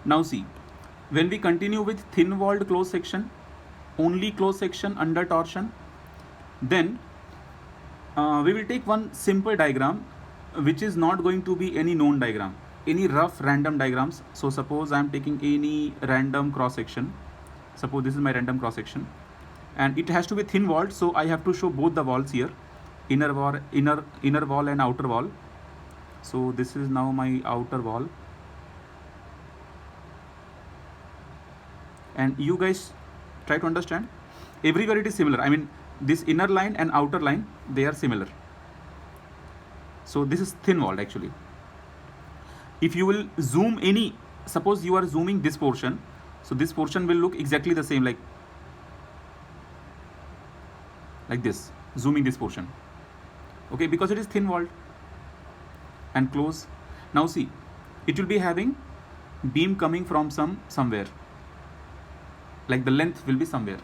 Now see, when we continue with thin walled closed section, only closed section under torsion, then we will take one simple diagram which is not going to be any known diagram, any rough random diagrams. So suppose I am taking any random cross section. Suppose this is my random cross section and it has to be thin walled, so I have to show both the walls here, inner wall and outer wall. So this is now my outer wall, and you guys try to understand, everywhere it is similar. I mean, this inner line and outer line, they are similar. So this is thin walled actually. If you will zoom any, suppose you are zooming this portion, so this portion will look exactly the same, like this, zooming this portion, okay, because it is thin walled and close. Now see, it will be having beam coming from somewhere, like the length will be somewhere.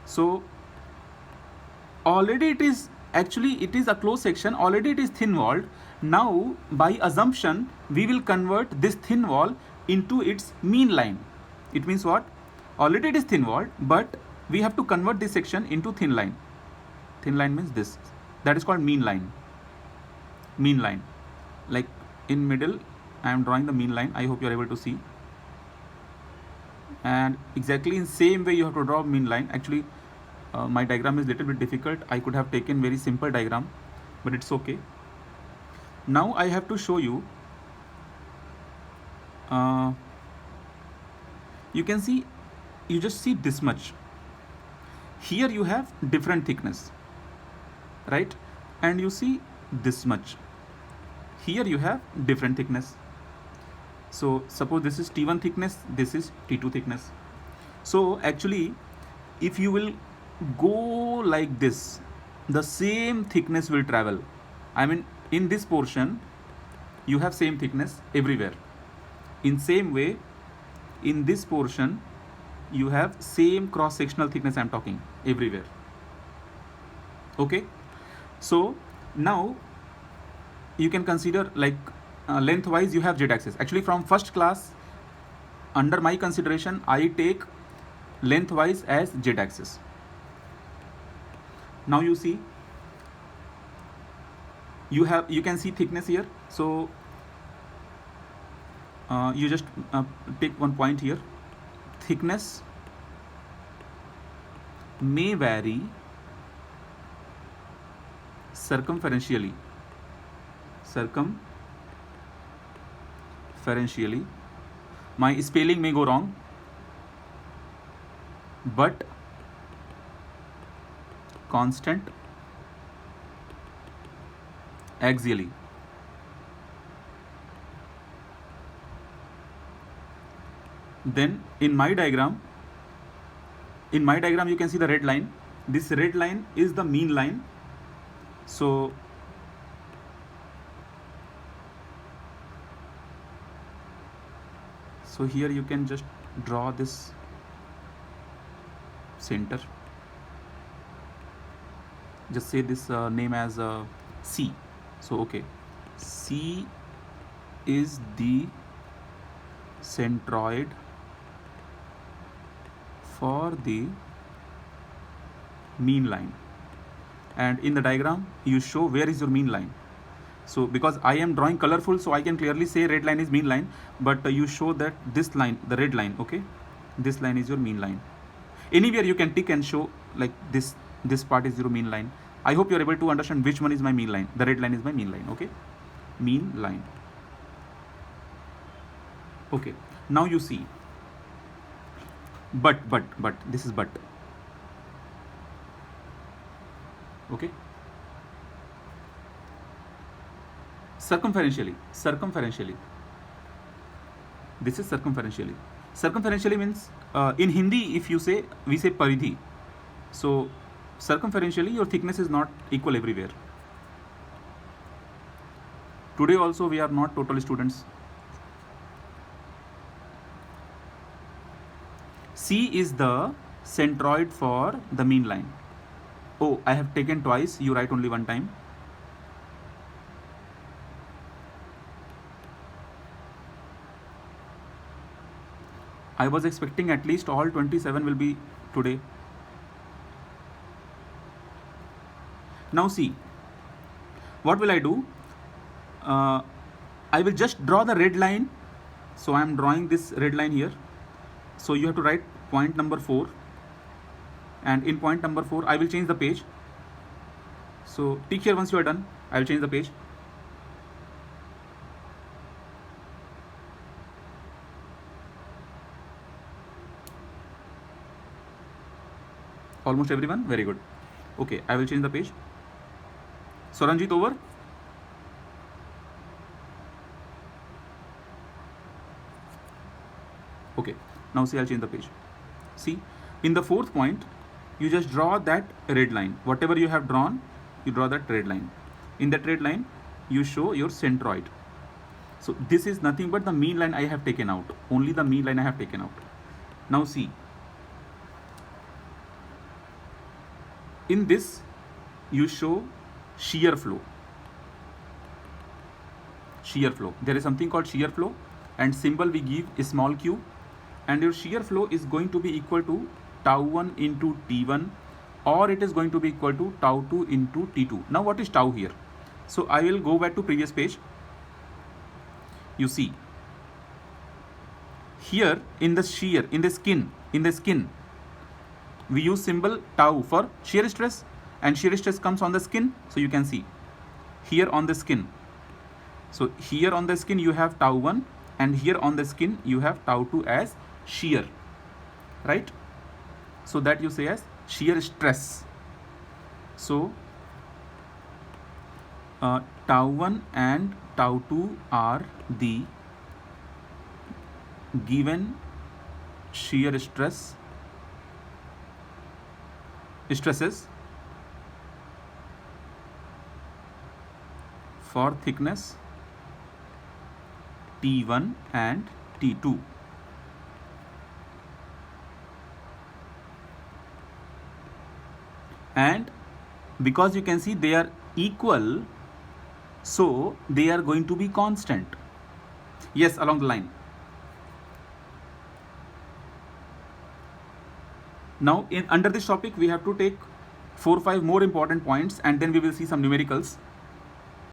So already it is a closed section, already it is thin walled. Now by assumption we will convert this thin wall into its mean line. It means what? Already it is thin walled, but we have to convert this section into thin line. Thin line means this, that is called mean line. Mean line, like in middle I am drawing the mean line. I hope you are able to see. And exactly in same way you have to draw mean line. Actually my diagram is little bit difficult. I could have taken very simple diagram, but it's okay. Now I have to show you, you can see, you just see this much. Here you have different thickness, right? And you see this much. Here you have different thickness. So suppose this is T1 thickness, this is T2 thickness. So actually if you will go like this, the same thickness will travel. I mean, in this portion you have same thickness everywhere. In same way, in this portion you have same cross sectional thickness. I am talking everywhere, okay? So now you can consider, like lengthwise you have z axis. Actually from first class, under my consideration, I take lengthwise as z axis. Now you see, you can see thickness here. So you just take one point here. Thickness may vary circumferentially. My spelling may go wrong, but constant axially. Then in my diagram you can see the red line. This red line is the mean line. So here you can just draw this center. Just say this name as C. So okay, C is the centroid for the mean line, and in the diagram you show where is your mean line. So because I am drawing colorful, so I can clearly say red line is mean line, but you show that this line, the red line, okay, this line is your mean line. Anywhere you can tick and show like this part is your mean line. I hope you are able to understand which one is my mean line. The red line is my mean line, okay, mean line. Okay, now you see, but this is but, okay. Circumferentially, this is circumferentially. Circumferentially means in Hindi if you say, we say paridhi. So circumferentially your thickness is not equal everywhere. Today also we are not total students. C is the centroid for the mean line. Oh, I have taken twice, you write only one time. I was expecting at least all 27 will be today. Now see, what will I do? I will just draw the red line. So I am drawing this red line here. So you have to write point number 4, and in point number 4 I will change the page. So tick here once you are done. I will change the page. Almost everyone? Very good. Okay, I will change the page. Saranjit, over. Okay, now see, I'll change the page. See, in the 4th point, you just draw that red line. Whatever you have drawn, you draw that red line. In that red line, you show your centroid. So this is nothing but the mean line I have taken out. Only the mean line I have taken out. Now see, in this, you show shear flow. Shear flow. There is something called shear flow, and symbol we give is small q, and your shear flow is going to be equal to tau 1 into T1, or it is going to be equal to tau 2 into T2. Now what is tau here? So I will go back to previous page. You see, here in the shear, in the skin, we use symbol tau for shear stress, and shear stress comes on the skin. So you can see here on the skin. So here on the skin you have tau 1, and here on the skin you have tau 2 as shear, right? So that you say as shear stress. So tau 1 and tau 2 are the given shear stresses for thickness T1 and T2. And because you can see they are equal, so they are going to be constant. Yes, along the line. Now under this topic we have to take 4 or 5 more important points, and then we will see some numericals.